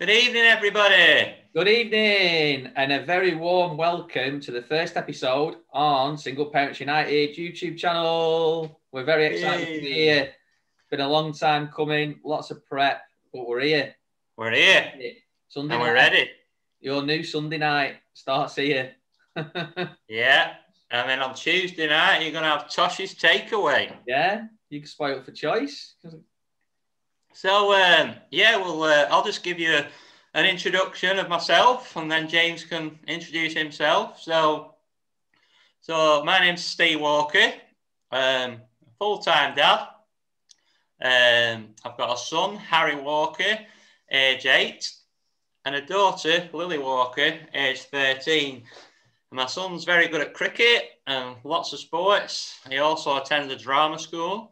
Good evening, everybody. Good evening, and a very warm welcome to the first episode on Single Parents United YouTube channel. We're very excited to be here. It's been a long time coming, lots of prep, but we're here. We're here. Sunday and night. We're ready. Your new Sunday night starts here. Yeah, and then on Tuesday night, you're going to have Tosh's Takeaway. Yeah, you can spoil for choice. So, I'll just give you an introduction of myself, and then James can introduce himself. So my name's Steve Walker, full-time dad. I've got a son, Harry Walker, age 8, and a daughter, Lily Walker, age 13. My son's very good at cricket and lots of sports. He also attends a drama school.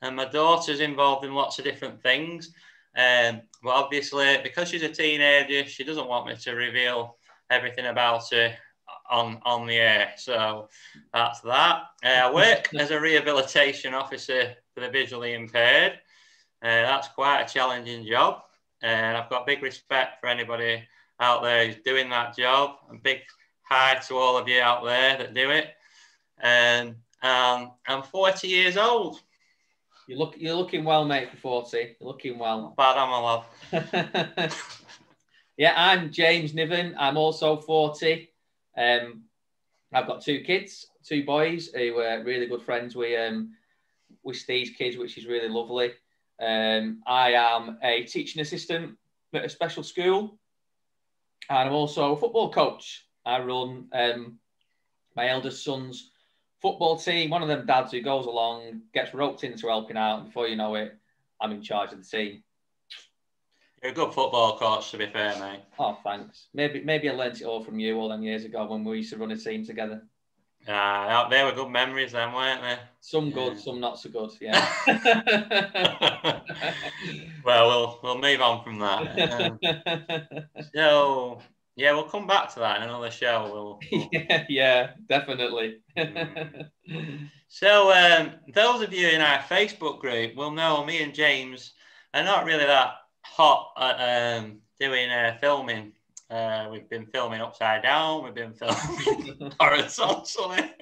And my daughter's involved in lots of different things. But obviously, because she's a teenager, she doesn't want me to reveal everything about her on the air. So that's that. I work as a rehabilitation officer for the visually impaired. That's quite a challenging job. And I've got big respect for anybody out there who's doing that job. And big hi to all of you out there that do it. And I'm 40 years old. You're looking well, mate, for 40. You're looking well. Bad, am I, love? Yeah, I'm James Niven. I'm also 40. I've got 2 kids, 2 boys who are really good friends with Steve's kids, which is really lovely. I am a teaching assistant at a special school, and I'm also a football coach. I run my eldest son's football team. One of them dads who goes along, gets roped into helping out, and before you know it, I'm in charge of the team. You're a good football coach, to be fair, mate. Oh, thanks. Maybe I learnt it all from you all them years ago when we used to run a team together. They were good memories then, weren't they? Some good, some not so good, yeah. Well, we'll move on from that. Yeah, we'll come back to that in another show. Yeah, definitely. So, those of you in our Facebook group will know me and James are not really that hot at doing filming. We've been filming upside down. We've been filming horizontally.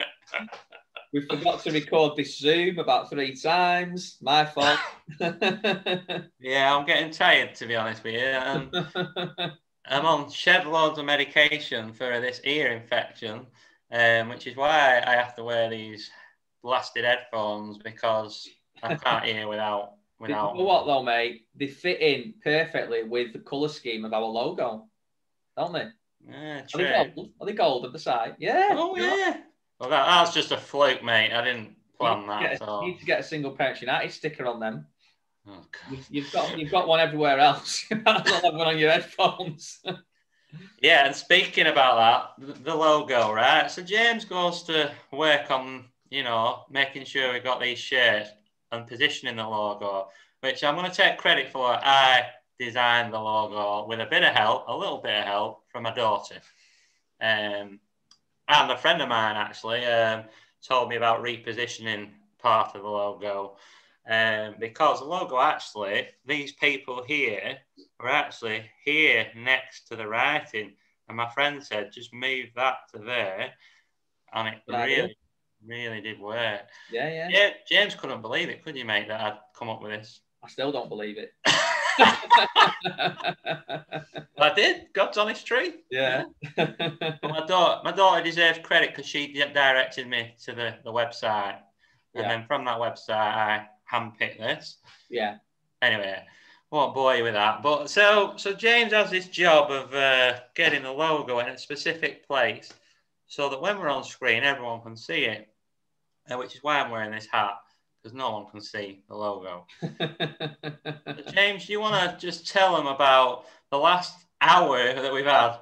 We forgot to record this Zoom about 3 times. My fault. Yeah, I'm getting tired, to be honest with you. I'm on shed loads of medication for this ear infection, which is why I have to wear these blasted headphones, because I can't hear without. You know what though, mate? They fit in perfectly with the colour scheme of our logo, don't they? Yeah, true. Are they gold at the side? Yeah. Oh, yeah. Well, that's just a fluke, mate. I didn't plan that. You need to get a Single Parents United sticker on them. Oh, God. You've got one everywhere else. You might as well have one on your headphones. Yeah, and speaking about that, the logo, right? So James goes to work on, making sure we got these shirts and positioning the logo, which I'm going to take credit for. I designed the logo with a little bit of help from my daughter. And a friend of mine actually told me about repositioning part of the logo. Because the logo actually, these people here are actually here next to the writing. And my friend said, just move that to there. And it really did work. Yeah, James couldn't believe it, could you, mate, that I'd come up with this? I still don't believe it. I did. God's honest truth. Yeah. But my daughter deserves credit because she directed me to the website. And then from that website, I handpicked this. Yeah. Anyway, won't bore you with that. But so James has this job of getting the logo in a specific place so that when we're on screen, everyone can see it. Which is why I'm wearing this hat, because no one can see the logo. James, do you want to just tell them about the last hour that we've had?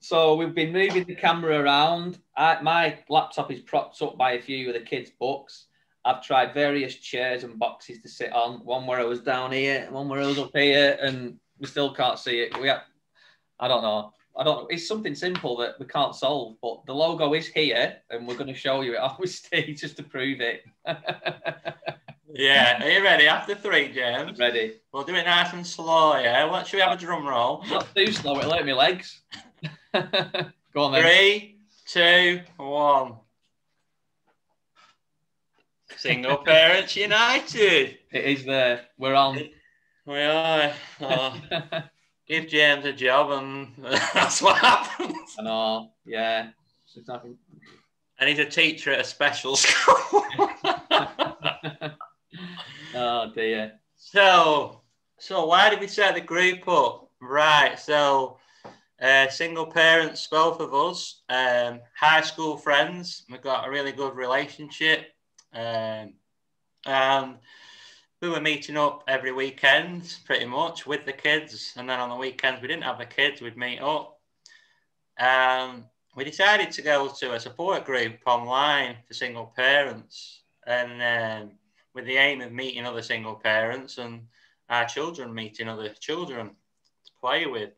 So we've been moving the camera around. My laptop is propped up by a few of the kids' books. I've tried various chairs and boxes to sit on. One where I was down here, one where I was up here, and we still can't see it. I don't know. It's something simple that we can't solve, but the logo is here, and we're going to show you it, obviously, just to prove it. Yeah, are you ready? After 3, James. Ready. We'll do it nice and slow, yeah? What, should we have a drum roll? Not too slow, it'll hurt my legs. Go on then. 3, 2, 1. Single Parents United. It is there. We're on. We are. Oh, give James a job and that's what happens. I know, yeah. And he's a teacher at a special school. Oh dear. So why did we set the group up? Right, so single parents, both of us, high school friends. We've got a really good relationship. And we were meeting up every weekend pretty much with the kids. And then on the weekends, we didn't have the kids, we'd meet up. We decided to go to a support group online for single parents. And with the aim of meeting other single parents and our children meeting other children to play with.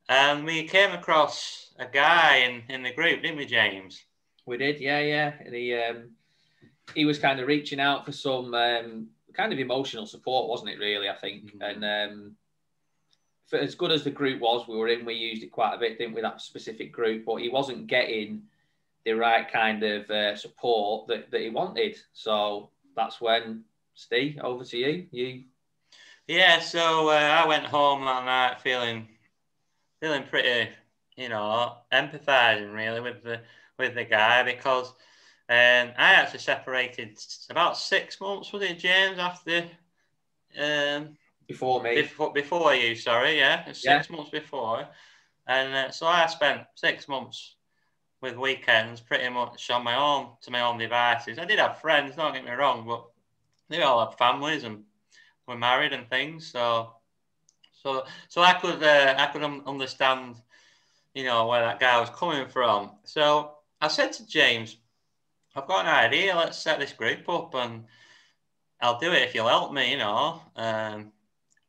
And we came across a guy in the group, didn't we, James? We did, yeah. And he was kind of reaching out for some kind of emotional support, wasn't it, really, I think? Mm-hmm. And for as good as the group was we were in, we used it quite a bit, didn't we, that specific group, but he wasn't getting the right kind of support that he wanted. So that's when, Steve, over to you. Yeah, so I went home that night feeling pretty, empathizing really with the guy, because I actually separated about 6 months, was it, James, after before me, before you, sorry, yeah, 6 months before, and so I spent 6 months with weekends pretty much on my own, to my own devices. I did have friends, don't get me wrong, but they all have families and were married and things, so I could understand, where that guy was coming from. So I said to James, I've got an idea, let's set this group up and I'll do it if you'll help me,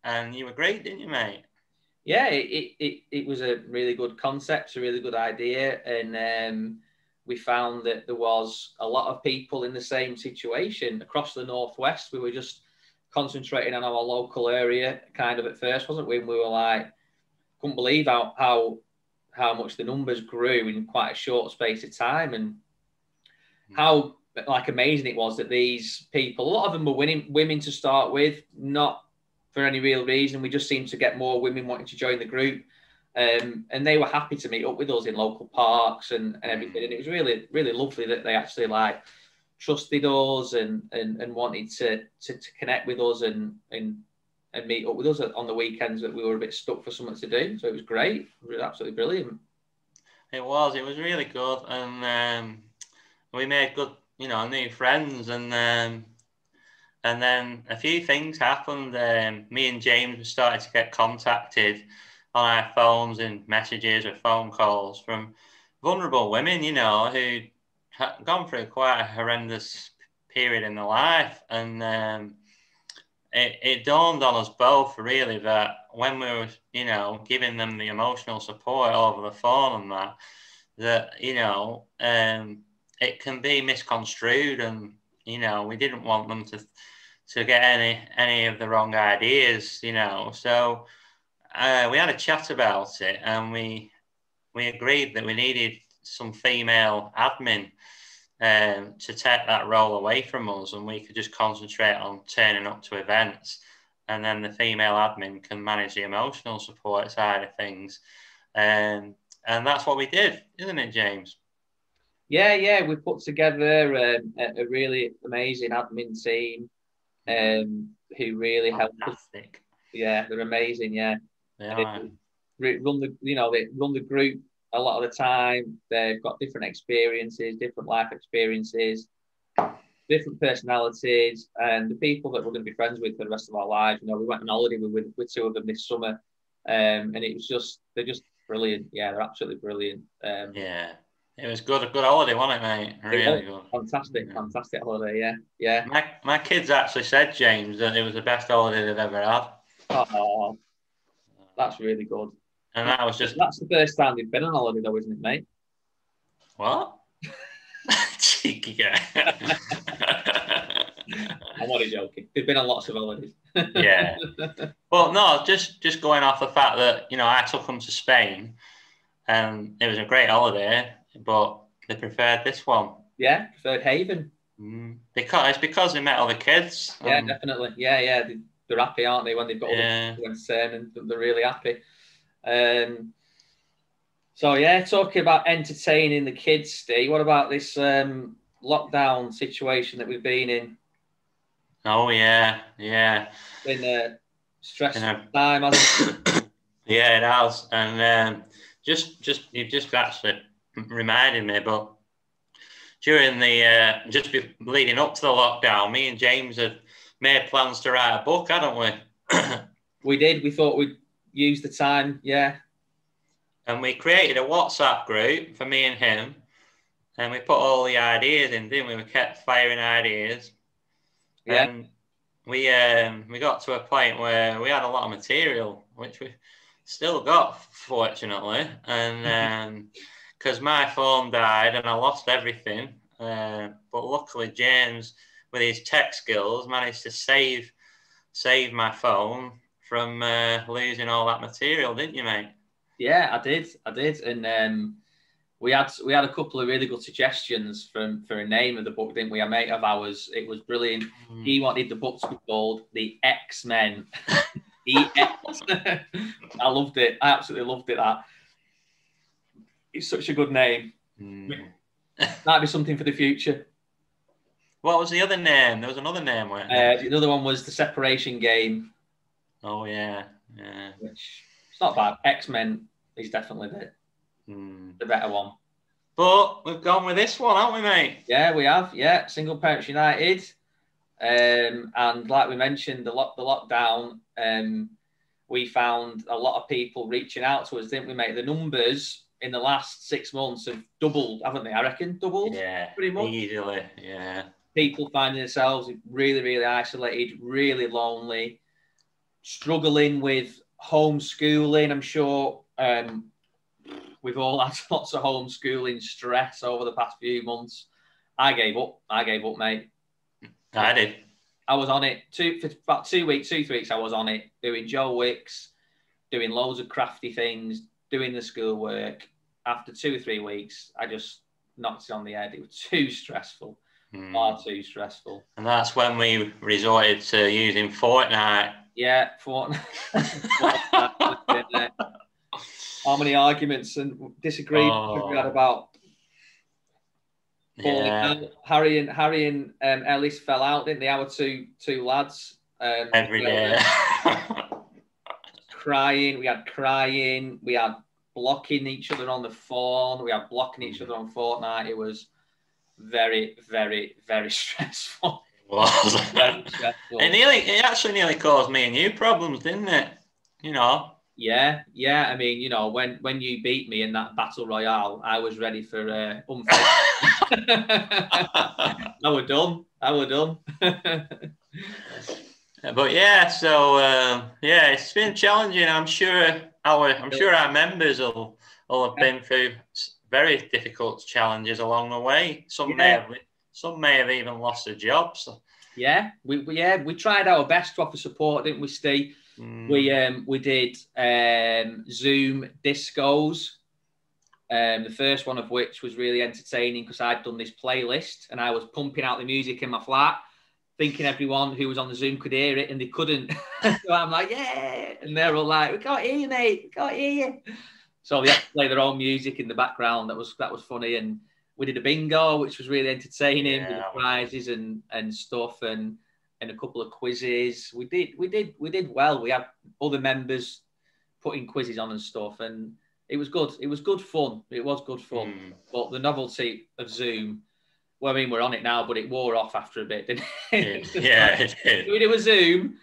and you agreed, didn't you, mate? Yeah, it was a really good concept, a really good idea, and we found that there was a lot of people in the same situation across the Northwest. We were just concentrating on our local area kind of at first, wasn't we? And we were like, couldn't believe how much the numbers grew in quite a short space of time, and how amazing it was that these people, a lot of them were women to start with, not for any real reason. We just seemed to get more women wanting to join the group, and they were happy to meet up with us in local parks and everything. And it was really, really lovely that they actually trusted us and wanted to connect with us and meet up with us on the weekends that we were a bit stuck for something to do. So it was great. It was absolutely brilliant. It was really good, and we made good, new friends, and then a few things happened. Me and James started to get contacted on our phones and messages or phone calls from vulnerable women, who had gone through quite a horrendous period in their life. And it dawned on us both, really, that when we were, giving them the emotional support over the phone and that it can be misconstrued, and we didn't want them to get any of the wrong ideas, So we had a chat about it, and we agreed that we needed some female admin to take that role away from us, and we could just concentrate on turning up to events, and then the female admin can manage the emotional support side of things. And that's what we did, isn't it, James? Yeah, we put together a really amazing admin team who really helped us. Yeah, they're amazing. Yeah, they run the group a lot of the time. They've got different experiences, different life experiences, different personalities, and the people that we're going to be friends with for the rest of our lives. We went on holiday with two of them this summer, and it was they're just brilliant. Yeah, they're absolutely brilliant. Yeah. It was good, a good holiday, wasn't it, mate? Really good. Fantastic holiday, yeah. My kids actually said, James, that it was the best holiday they've ever had. Oh, that's really good. And that was just... That's the first time they've been on holiday, though, isn't it, mate? What? Cheeky guy. I'm only joking. They've been on lots of holidays. Yeah. Well, no, just going off the fact that, I took them to Spain and it was a great holiday, but they preferred this one. Yeah, preferred Haven. Because they met other kids. Yeah, definitely. Yeah. They're happy, aren't they, when they've got other people entertaining, and they're really happy. So, yeah, talking about entertaining the kids, Steve, what about this lockdown situation that we've been in? Oh, yeah. Been a stressful time, hasn't it? Yeah, it has. And you've just actually reminded me, but during the leading up to the lockdown, me and James had made plans to write a book, hadn't we? We did. We thought we'd use the time, yeah. And we created a WhatsApp group for me and him, and we put all the ideas in, didn't we? We kept firing ideas. Yeah. And we got to a point where we had a lot of material, which we still got, fortunately. And because my phone died and I lost everything, but luckily James, with his tech skills, managed to save my phone from losing all that material, didn't you, mate? Yeah, I did, and we had a couple of really good suggestions for a name of the book, didn't we? A mate of ours, it was brilliant. He wanted the book to be called The X-Men. EX. I loved it. I absolutely loved it. That it's such a good name. Might be something for the future. What was the other name? There was another name. The other one was The Separation Game. Oh yeah. Which it's not bad. X-Men is definitely the better one. But we've gone with this one, haven't we, mate? Yeah, we have. Yeah, Single Parents United. And like we mentioned, the lockdown, we found a lot of people reaching out to us, didn't we, mate? The numbers in the last 6 months have doubled, haven't they? I reckon doubled. Yeah, pretty much. Easily, yeah. People finding themselves really, really isolated, really lonely, struggling with homeschooling. I'm sure we've all had lots of homeschooling stress over the past few months. I gave up, mate. I did. I was on it for about 2 weeks, 2-3 weeks. I was on it, doing Joe Wicks, doing loads of crafty things, doing the schoolwork. After 2 or 3 weeks, I just knocked it on the head. It was too stressful, far too stressful. And that's when we resorted to using Fortnite. Yeah, Fortnite. How many arguments and disagreements we had about? Yeah. Harry and Ellis fell out, didn't they? Our two lads. Every day. Crying. We had blocking each other on the phone. We had blocking each other on Fortnite. It was very, very, very stressful. It was. Very stressful. It actually nearly caused me and you problems, didn't it? Yeah. I mean, when you beat me in that battle royale, I was ready for unfair. I were done. But yeah, so it's been challenging. I'm sure our members will have been through very difficult challenges along the way. Some may have even lost their jobs. Yeah, we tried our best to offer support, didn't we, Steve? We did Zoom discos. The first one of which was really entertaining because I'd done this playlist and I was pumping out the music in my flat, thinking everyone who was on the Zoom could hear it, and they couldn't. So I'm like, yeah, and they're all like, "We can't hear you, mate. We can't hear you." So they had to play their own music in the background. That was funny, and we did a bingo, which was really entertaining, with the prizes and stuff, and a couple of quizzes. We did well. We had other members putting quizzes on and stuff, and it was good. It was good fun. But the novelty of Zoom, well, I mean, we're on it now, but it wore off after a bit, didn't it? Yeah, it did. We did a Zoom.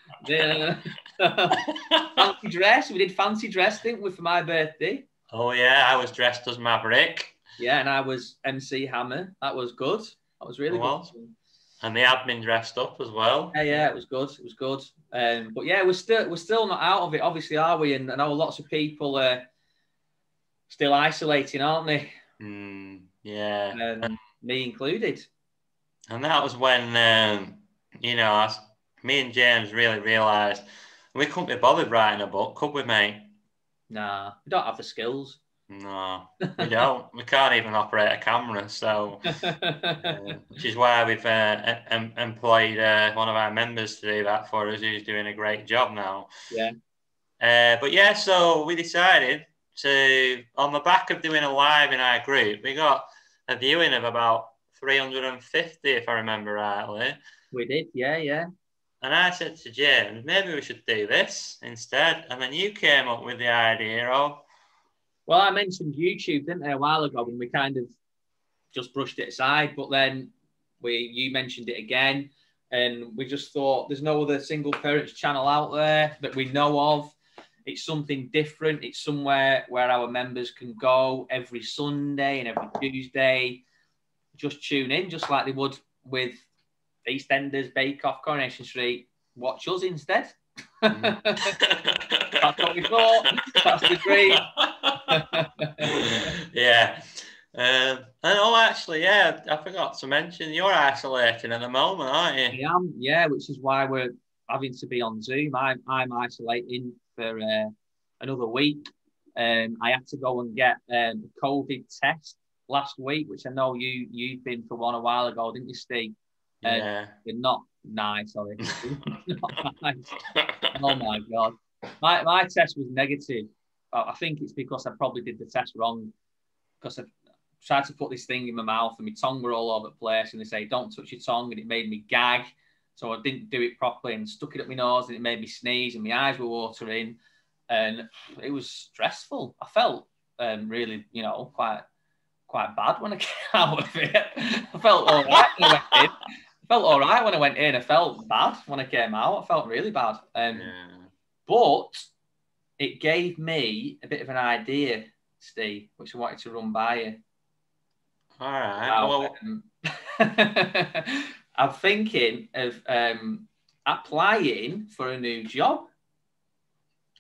Fancy dress. We did fancy dress, didn't we, for my birthday? Oh, yeah. I was dressed as Maverick. Yeah, and I was MC Hammer. That was good. That was really good. And the admin dressed up as well. Yeah, it was good. But yeah, we're still not out of it, obviously, are we? And I know lots of people are still isolating, aren't they? Yeah. Me included. And that was when you know, me and James really realised we couldn't be bothered writing a book, could we, mate? Nah, we don't have the skills. No, we don't. We can't even operate a camera, so which is why we've employed one of our members to do that for us, who's doing a great job now. Yeah. But yeah, so we decided to, on the back of doing a live in our group, we got a viewing of about 350, if I remember rightly. We did, yeah. And I said to James, maybe we should do this instead. And then you came up with the idea of... Well, I mentioned YouTube, didn't I, a while ago, and we kind of just brushed it aside. But then you mentioned it again, and we just thought there's no other single parents channel out there that we know of. It's something different. It's somewhere where our members can go every Sunday and every Tuesday. Just tune in, just like they would with EastEnders, Bake Off, Coronation Street. Watch us instead. That's what we thought. That's the dream. Yeah. Actually, yeah, I forgot to mention you're isolating at the moment, aren't you? I am, yeah, which is why we're having to be on Zoom. I'm isolating for another week. I had to go and get a COVID test last week, which I know you'd been for one a while ago, didn't you, Steve? Yeah. They're not nice, are they? Not nice. Oh my God. My test was negative. I think it's because I probably did the test wrong, because I tried to put this thing in my mouth and my tongue were all over the place, and they say don't touch your tongue, and it made me gag, so I didn't do it properly and stuck it up my nose, and it made me sneeze, and my eyes were watering, and it was stressful. I felt really, quite bad when I came out of it. I felt all right when I went in. I felt bad when I came out. I felt really bad. But it gave me a bit of an idea, Steve, which I wanted to run by you. All right. I'm thinking of applying for a new job.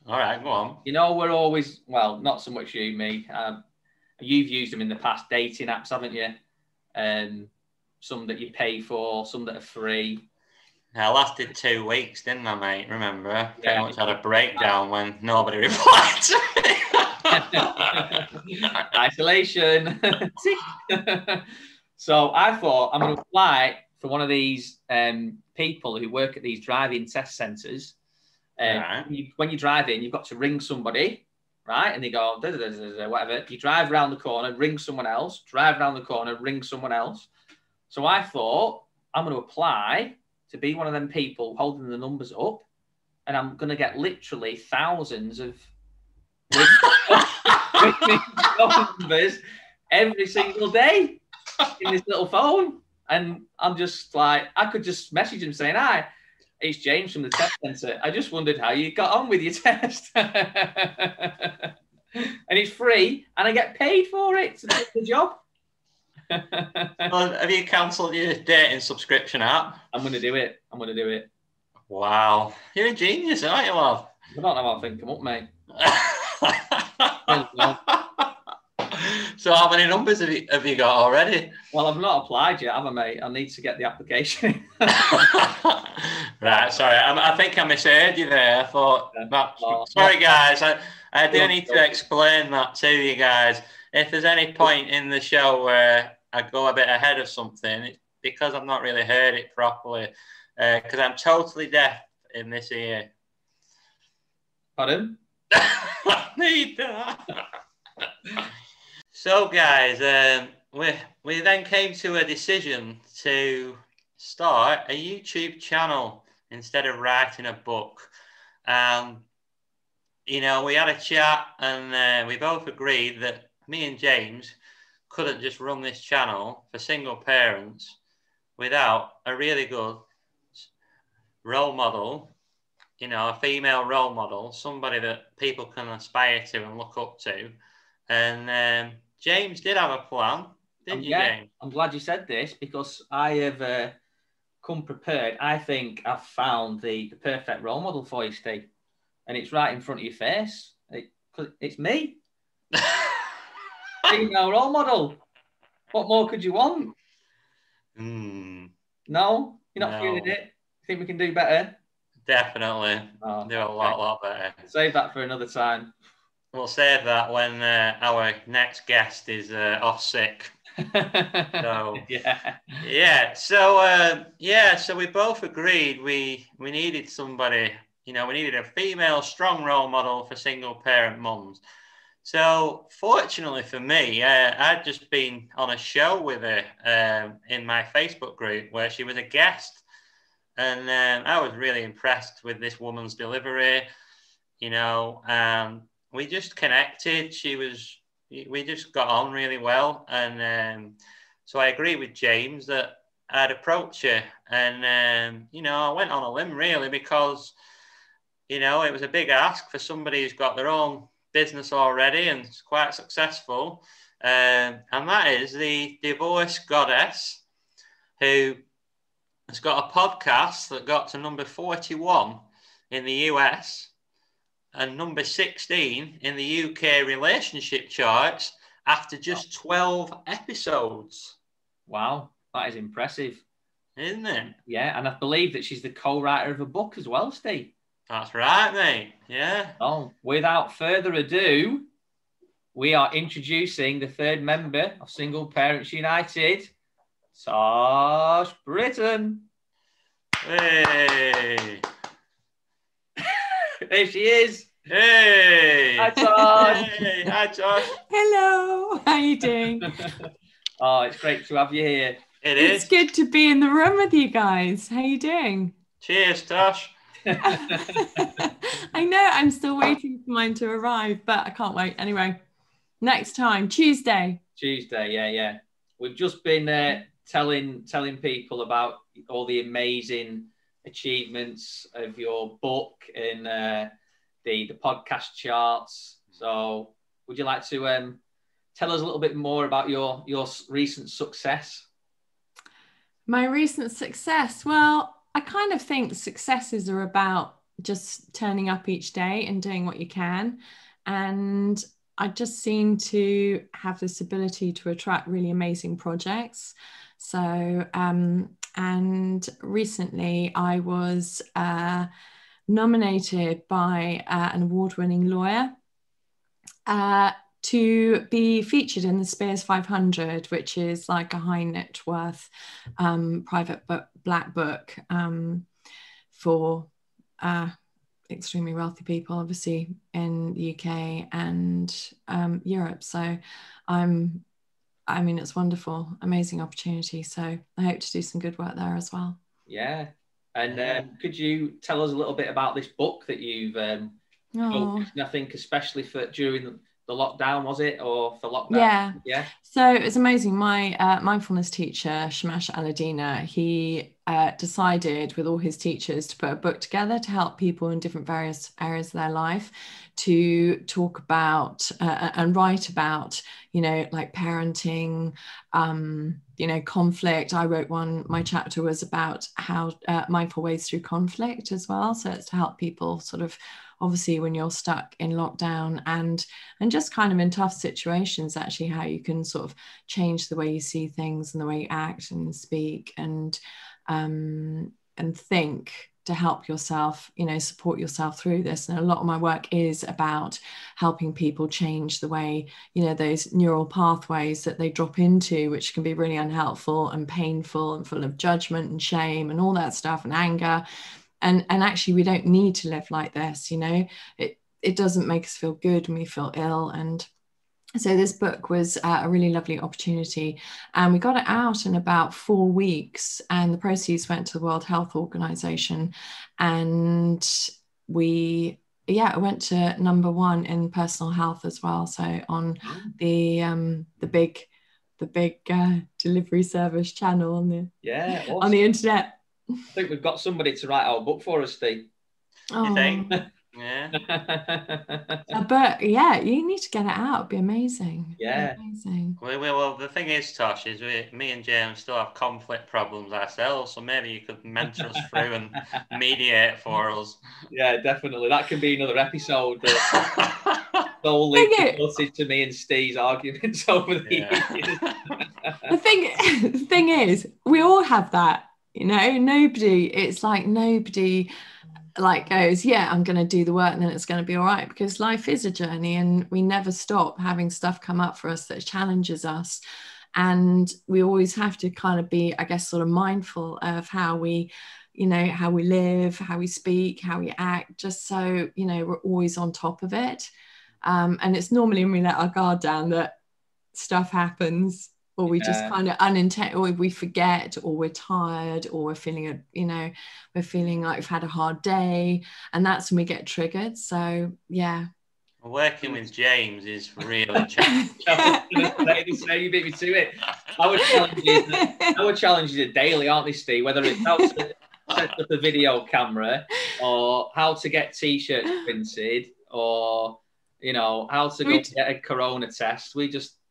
All right, go on. We're always, well, not so much you, me. You've used them in the past, dating apps, haven't you? Some that you pay for, some that are free. I lasted 2 weeks, didn't I, mate? Remember? I pretty much had a breakdown when nobody replied to me. Isolation. So I thought I'm going to apply for one of these people who work at these drive-in test centres. Right. When you drive in, you've got to ring somebody, right? And they go, whatever. You drive around the corner, ring someone else. Drive around the corner, ring someone else. So I thought I'm going to apply to be one of them people holding the numbers up, and I'm going to get literally thousands of numbers every single day in this little phone. And I'm just like, I could just message him saying, hi, it's James from the test centre. I just wondered how you got on with your test. And it's free, and I get paid for it to do the job. Well, have you cancelled your dating subscription app? I'm going to do it. Wow. You're a genius, aren't you, love? I don't know how I think come up, mate. So how many numbers have you got already? Well, I've not applied yet, have I, mate? I need to get the application. Right, sorry. I think I misheard you there. I thought, sorry, guys. I do need to explain that to you guys. If there's any point in the show where I go a bit ahead of something, it's because I've not really heard it properly. Because I'm totally deaf in this ear. Pardon? Need that. So, guys, we then came to a decision to start a YouTube channel instead of writing a book. We had a chat, and we both agreed that me and James couldn't just run this channel for single parents without a really good role model, a female role model, somebody that people can aspire to and look up to. And James did have a plan, didn't you, James? I'm glad you said this, because I have come prepared. I think I've found the perfect role model for you, Steve. And it's right in front of your face. It's me. Female role model. What more could you want? No? You're not feeling it? think we can do better? Definitely. Oh, Do a lot better. Save that for another time. We'll save that when our next guest is off sick. So so we both agreed we needed somebody, we needed a female strong role model for single parent mums. So fortunately for me, I'd just been on a show with her in my Facebook group where she was a guest, and I was really impressed with this woman's delivery, we just connected. We just got on really well, and so I agree with James that I'd approach her, and I went on a limb really because it was a big ask for somebody who's got their own business already and is quite successful, and that is the Divorce Goddess, who has got a podcast that got to number 41 in the US and number 16 in the UK relationship charts after just 12 episodes. Wow, that is impressive. Isn't it? Yeah, and I believe that she's the co-writer of a book as well, Steve. That's right, mate. Yeah. Oh, without further ado, we are introducing the third member of Single Parents United, Tosh Britton. Hey. There she is. Hey. Hi, Tosh. Hey. Hi, Tosh. Hello. How are you doing? Oh, it's great to have you here. It's good to be in the room with you guys. How are you doing? Cheers, Tosh. I know I'm still waiting for mine to arrive, but I can't wait. Anyway, next time, Tuesday, yeah. We've just been telling people about all the amazing achievements of your book in the podcast charts. So would you like to tell us a little bit more about your recent success? My recent success? Well, I kind of think successes are about just turning up each day and doing what you can. And I just seem to have this ability to attract really amazing projects. So, and recently I was nominated by an award-winning lawyer to be featured in the Spears 500, which is like a high net worth private black book for extremely wealthy people, obviously in the UK and Europe. So it's wonderful, amazing opportunity. So I hope to do some good work there as well. Yeah. And could you tell us a little bit about this book that you've focused, I think, especially for during the lockdown, was it? Or for lockdown? Yeah. So it's amazing. My mindfulness teacher, Shamash Aladina, he decided with all his teachers to put a book together to help people in different various areas of their life to talk about and write about, like parenting, conflict. I wrote my chapter was about how mindful ways through conflict as well. So it's to help people sort of, obviously when you're stuck in lockdown and just kind of in tough situations, actually how you can sort of change the way you see things and the way you act and speak and think to help yourself, support yourself through this. And a lot of my work is about helping people change the way, those neural pathways that they drop into, which can be really unhelpful and painful and full of judgment and shame and all that stuff and anger. And actually, we don't need to live like this, it doesn't make us feel good when we feel ill. And so this book was a really lovely opportunity. And we got it out in about 4 weeks. And the proceeds went to the World Health Organization. And it went to number 1 in personal health as well. So on the big delivery service channel on the internet. I think we've got somebody to write our book for us, Steve. You think? Yeah. But yeah, you need to get it out. It'd be amazing. Yeah. Amazing. Well, the thing is, Tosh, is me and James still have conflict problems ourselves, so maybe you could mentor us through and mediate for us. Yeah, definitely. That could be another episode. Solely devoted to me and Steve's arguments over the years. The thing is, we all have that. You know, nobody, it's like nobody like goes, yeah, I'm going to do the work and then it's going to be all right, because life is a journey and we never stop having stuff come up for us that challenges us. And we always have to kind of be, I guess, sort of mindful of how we, you know, how we live, how we speak, how we act, just so, you know, we're always on top of it. And it's normally when we let our guard down that stuff happens, or we just kind of or we forget, or we're tired, or we're feeling, you know, we're feeling like we've had a hard day, and that's when we get triggered. So yeah. Working with James is really challenging. You beat me to it. Our challenges are daily, aren't they, Steve? Whether it's how to set up a video camera, or how to get t-shirts printed, or, you know, how to go get a corona test.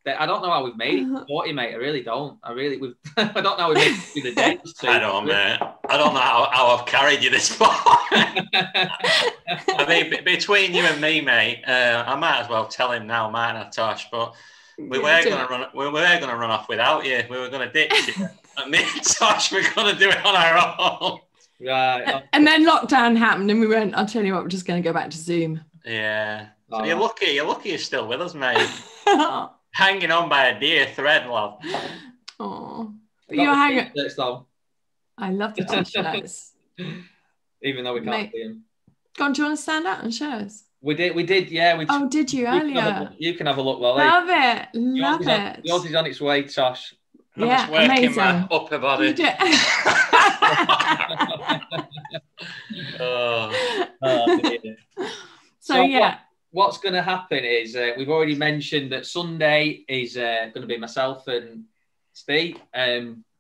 I don't know how we've made it 40, mate. I really don't. I don't know how we've made it through the day. I don't, mate. I don't know how I've carried you this far. I mean, between you and me, mate, I might as well tell him now, mightn't I, Tosh? But we were going to run off without you. We were going to ditch you. And me and Tosh, we're going to do it on our own. Right. And then lockdown happened, and we went, I'll tell you what, we're just going to go back to Zoom. Yeah. So you're lucky you're still with us, mate. Hanging on by a dear thread, love. Oh, you're hanging. Though. I love the t-shirts. Even though we can't see them. Go on, do you want to stand out and show us? We did, yeah. Oh, did you earlier? You can have a look, Lolly. Love it. Yours is on its way, Tosh. I'm just working my upper body. So yeah. What's going to happen is we've already mentioned that Sunday is going to be myself and Steve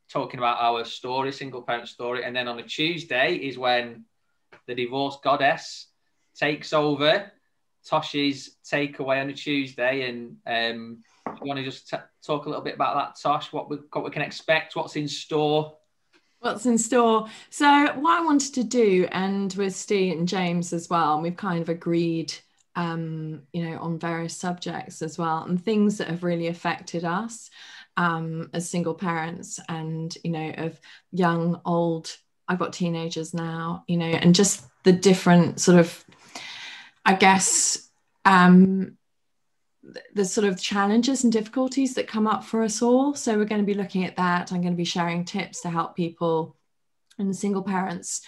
talking about our story, single parent story. And then on a Tuesday is when the divorce goddess takes over. Tosh's takeaway on a Tuesday. And you want to just talk a little bit about that, Tosh, what we can expect, what's in store? What's in store? So what I wanted to do, and with Steve and James as well, and we've kind of agreed you know, on various subjects as well, and things that have really affected us as single parents, and, you know, of young, old, I've got teenagers now, you know, and just the different sort of, I guess, the sort of challenges and difficulties that come up for us all. So we're going to be looking at that. I'm going to be sharing tips to help people and single parents,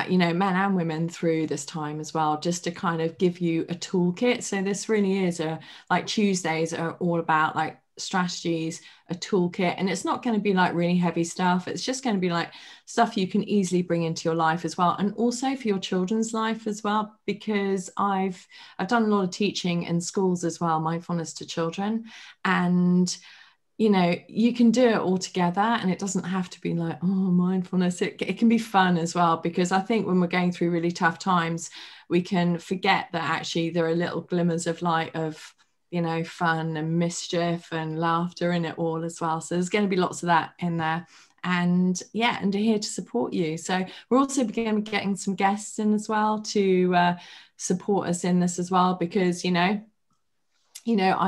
you know, men and women through this time as well, just to kind of give you a toolkit. So this really is like Tuesdays are all about like strategies, a toolkit, and it's not going to be like really heavy stuff. It's just going to be like stuff you can easily bring into your life as well, and also for your children's life as well, because I've done a lot of teaching in schools as well, mindfulness to children, and you know, you can do it all together, and it doesn't have to be like, oh, mindfulness. It can be fun as well, because I think when we're going through really tough times, we can forget that actually there are little glimmers of light of, you know, fun and mischief and laughter in it all as well. So there's going to be lots of that in there. And yeah, and we're here to support you. So we're also going to be getting some guests in as well to support us in this as well, because, I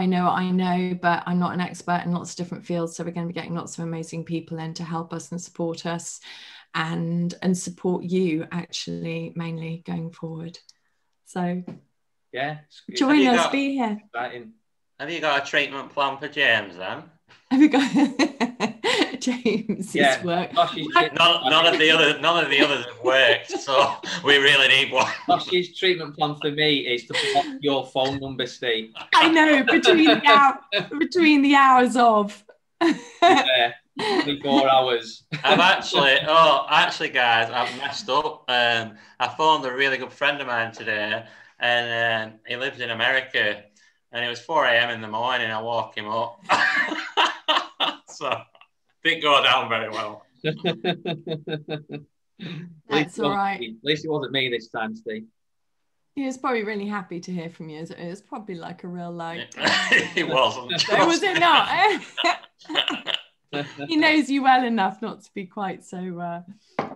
know, but I'm not an expert in lots of different fields. So we're going to be getting lots of amazing people in to help us and support us and support you actually, mainly going forward. So yeah, join us, be here. Exciting. Have you got a treatment plan for James then? Have you got James's work? None of the others have worked, so we really need one. Josh's treatment plan for me is to block your phone number, Steve. I know, between the hours of 24 hours. Actually, guys, I've messed up. I phoned a really good friend of mine today, and he lives in America, and it was 4 a.m. in the morning. I woke him up. So didn't go down very well. That's all right. At least it wasn't me this time, Steve. He was probably really happy to hear from you. It was probably like a real He wasn't. So was it not? He knows you well enough not to be quite so.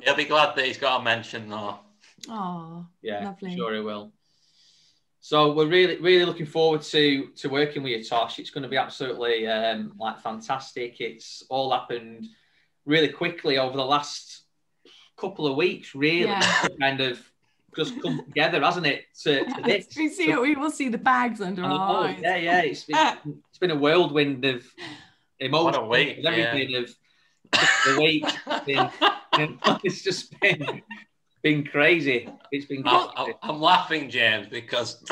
He'll be glad that he's got a mention though. Oh, yeah, lovely. Sure he will. So we're really looking forward to working with you, Tosh. It's going to be absolutely fantastic. It's all happened really quickly over the last couple of weeks, really, kind of just come together, hasn't it? To this. We will see the bags under our eyes. Yeah. It's been a whirlwind of emotions. What a week! Everything of the week. It's just been crazy. It's been. I'm laughing, James, because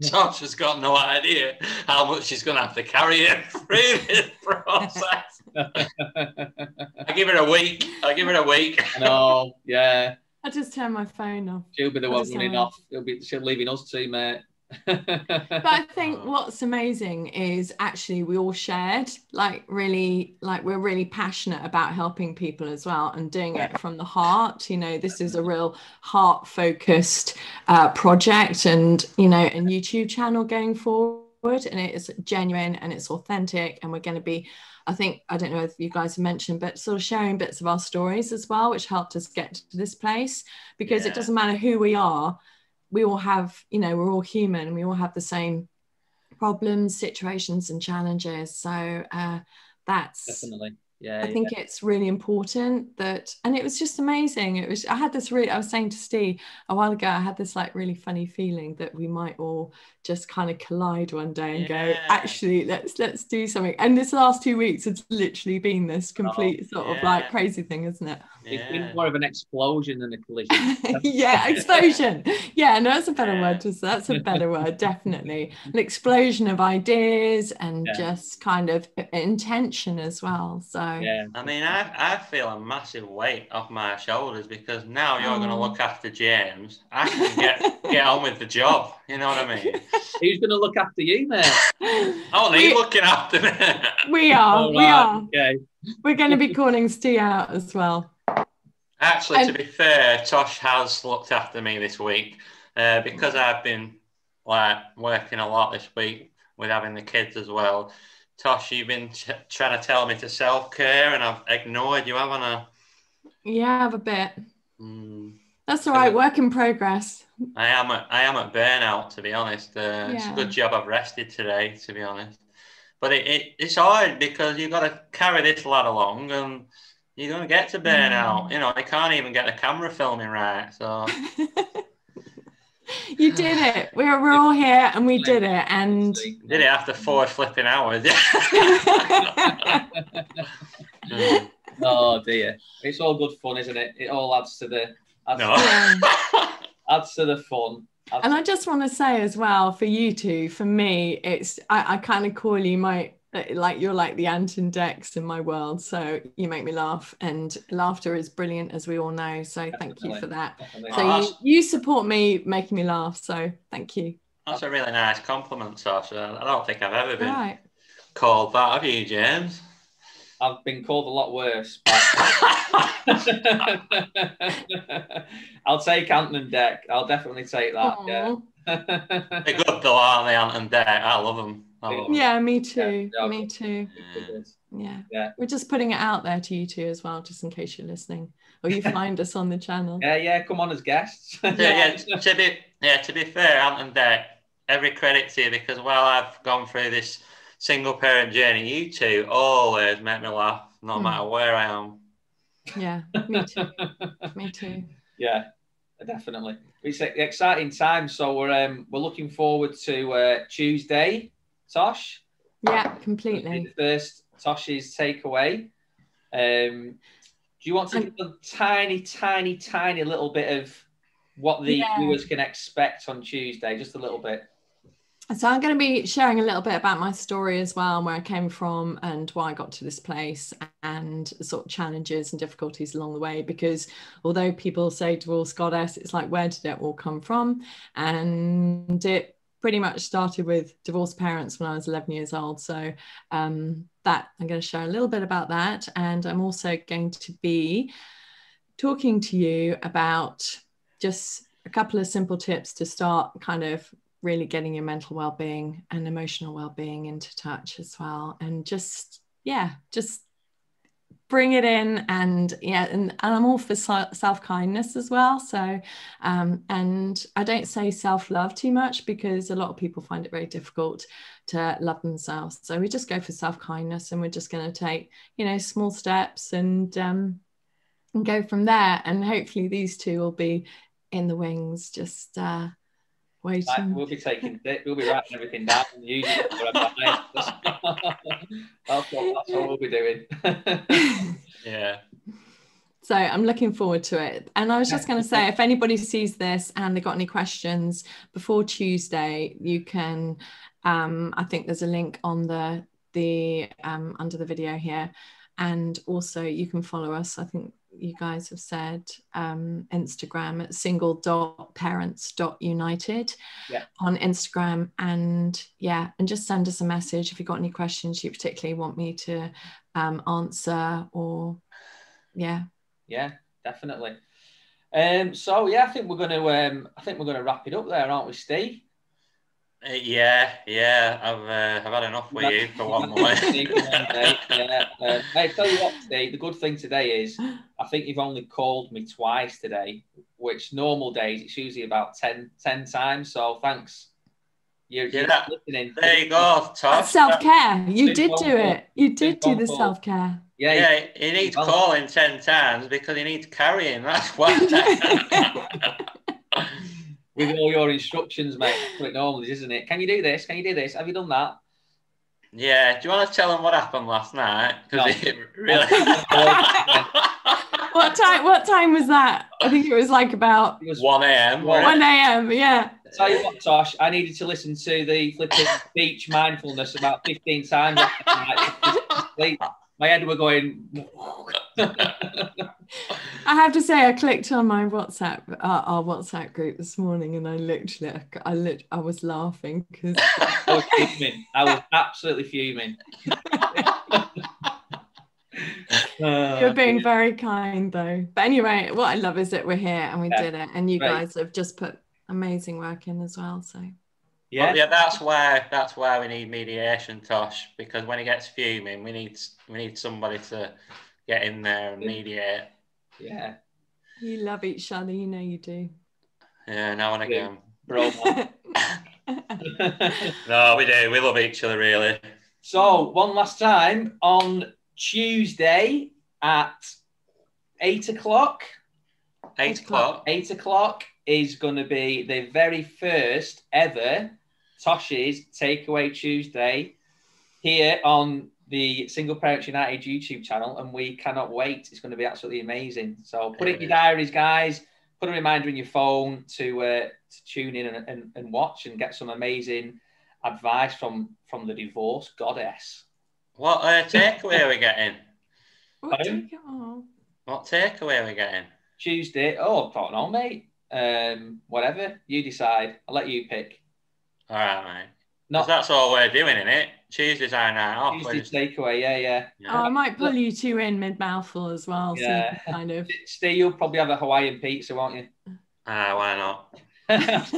Josh has got no idea how much she's going to have to carry him through this process. I give it a week. I know, yeah. I just turn my phone off. She'll be the one running off. She'll leaving us too, mate. But I think what's amazing is actually we all shared, we're really passionate about helping people as well and doing it from the heart. This is a real heart-focused project and, a YouTube channel going forward, and it is genuine and it's authentic, and we're going to be, I don't know if you guys have mentioned, but sort of sharing bits of our stories as well, which helped us get to this place, because it doesn't matter who we are. We all have, we're all human and we all have the same problems, situations and challenges. So that's definitely, yeah. I think it's really important that, and it was just amazing. I was saying to Steve a while ago, I had this really funny feeling that we might all just kind of collide one day and go, actually, let's do something. And this last 2 weeks, it's literally been this complete sort of crazy thing, isn't it? It's been more of an explosion than a collision. Explosion. Yeah, no, that's a better word. That's a better word, definitely. An explosion of ideas and just kind of intention as well. So I mean, I feel a massive weight off my shoulders, because now you're going to look after James. I can get on with the job. You know what I mean? Who's going to look after you, mate? Oh, he's looking after me. We are. We are. Okay. We're going to be calling Steve out as well. Actually, to be fair, Tosh has looked after me this week because I've been working a lot this week with having the kids as well. Tosh, you've been trying to tell me to self-care, and I've ignored you, haven't I? Yeah, I have a bit. That's all right. Work in progress. I am at burnout, to be honest. It's a good job I've rested today, to be honest. But it's hard because you've got to carry this lad along, and you're going to get to burnout. I can't even get the camera filming right. So you did it. We're all here, and we did it. And did it after 4 flipping hours. Oh dear, it's all good fun, isn't it? It all adds to the fun. And I just want to say as well, for you two, for me, it's I kind of call you you're like the Ant and Dex in my world. So you make me laugh, and laughter is brilliant, as we all know. So thank you for that. Definitely. So you support me making me laugh. So thank you. That's a really nice compliment, Sasha. I don't think I've ever been called that. Have you, James? I've been called a lot worse. But I'll take Ant and Dec. I'll definitely take that. Aww. Yeah. They're good though, aren't they, Ant and Dec? I love them. Yeah, me too. Yeah, me too. Yeah. We're just putting it out there to you two as well, just in case you're listening or you find us on the channel. Yeah. Come on as guests. To be fair, Ant and Dec, every credit to you, because while I've gone through this single parent journey, you two always make me laugh, no matter where I am. Yeah, me too. Me too. Yeah, definitely. It's an exciting time. So we're looking forward to Tuesday, Tosh. Yeah, completely. The first Tosh's takeaway. Do you want to give a tiny little bit of what the viewers can expect on Tuesday? Just a little bit. So I'm going to be sharing a little bit about my story as well, and where I came from and why I got to this place, and sort of challenges and difficulties along the way. Because although people say divorce goddess, it's like, where did it all come from? And it pretty much started with divorced parents when I was 11 years old. So that I'm going to share a little bit about that. And I'm also going to be talking to you about just a couple of simple tips to start kind of really getting your mental well-being and emotional well-being into touch as well, and just bring it in. And I'm all for self-kindness as well. So and I don't say self-love too much, because a lot of people find it very difficult to love themselves. So we just go for self-kindness, and we're just going to take small steps and and go from there. And hopefully these two will be in the wings, just waiting. Right, we'll be writing everything down and using it forever. That's what we'll be doing. Yeah. So I'm looking forward to it. And I was just going to say, if anybody sees this and they've got any questions before Tuesday, you can, I think there's a link on the under the video here. And also you can follow us. I think you guys have said Instagram at single.parents.united on Instagram. And just send us a message if you've got any questions you particularly want me to answer or Yeah, definitely. So I think we're going to wrap it up there, aren't we, Steve? Yeah. I've had enough with you for one more. Hey, tell you what, Steve. The good thing today is I think you've only called me twice today, which normal days it's usually about 10 times. So thanks. You're listening. There you go, Tosh. Self-care. You did do it. You did do the self-care. Yeah, he needs calling 10 times because he needs carrying. That's why. With all your instructions, mate. That's what it normally is, isn't it? Can you do this? Can you do this? Have you done that? Yeah. Do you want to tell him what happened last night? No. Really. What time was that? I think it was like about 1 a.m. 1 a.m. Yeah. Tell you what, Tosh, I needed to listen to the flipping beach mindfulness about 15 times last night. My head were going. I have to say, I clicked on my WhatsApp, our WhatsApp group this morning, and I was laughing because I was fuming. I was absolutely fuming. You're being very kind, though. But anyway, what I love is that we're here and we did it, and you guys have just put amazing work in as well. So. Yeah, that's why we need mediation, Tosh, because when he gets fuming, we need somebody to get in there and mediate. Yeah. You love each other, you know you do. Yeah, now and again. Bro. No, we do. We love each other, really. So, one last time, on Tuesday at 8 o'clock. 8 o'clock. 8 o'clock is going to be the very first ever Tosh's Takeaway Tuesday here on the Single Parents United YouTube channel, and we cannot wait. It's going to be absolutely amazing. So put it in your diaries, guys. Put a reminder in your phone to tune in and watch and get some amazing advice from the divorce goddess. What takeaway are we getting? What takeaway are we getting? Tuesday. Oh, I don't know, mate. Whatever. You decide. I'll let you pick. All right, mate. No, that's all we're doing, isn't it? Tuesday's our night off. Tuesday's takeaway, yeah. Oh, I might pull you two in mid-mouthful as well. Yeah. So kind of. Steve, you'll probably have a Hawaiian pizza, won't you? Why not?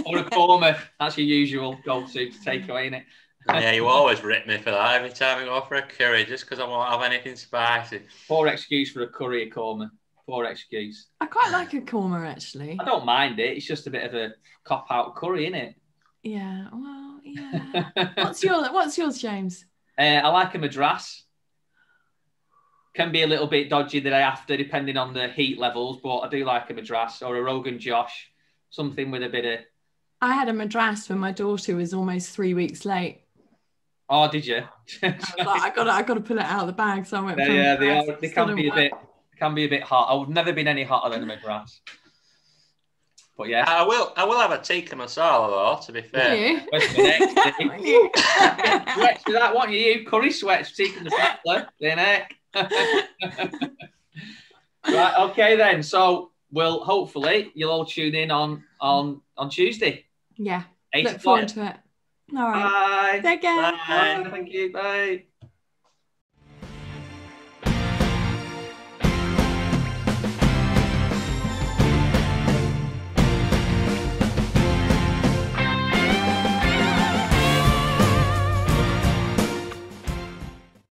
Or a korma. That's your usual go-to takeaway, isn't it? Yeah, you always rip me for that every time I go for a curry, just because I won't have anything spicy. Poor excuse for a curry, a korma. Poor excuse. I quite like a korma, actually. I don't mind it. It's just a bit of a cop-out curry, isn't it? Yeah, well, yeah. What's yours, James? I like a madras. Can be a little bit dodgy the day after, depending on the heat levels, but I do like a madras or a Rogan Josh, something with a bit of. I had a madras when my daughter was almost 3 weeks late. Oh, did you? I was like, I got to pull it out of the bag, so I went. They can be a bit. Can be a bit hot. I've never been any hotter than a madras. But yeah, I will have a tikka masala though. To be fair, sweats for that, won't you? Curry sweats, tikka masala, the neck. Right, okay then. So we'll hopefully you'll all tune in on Tuesday. Yeah, 8 look forward to it. All right. Bye. Take care. Bye. Thank you. Bye.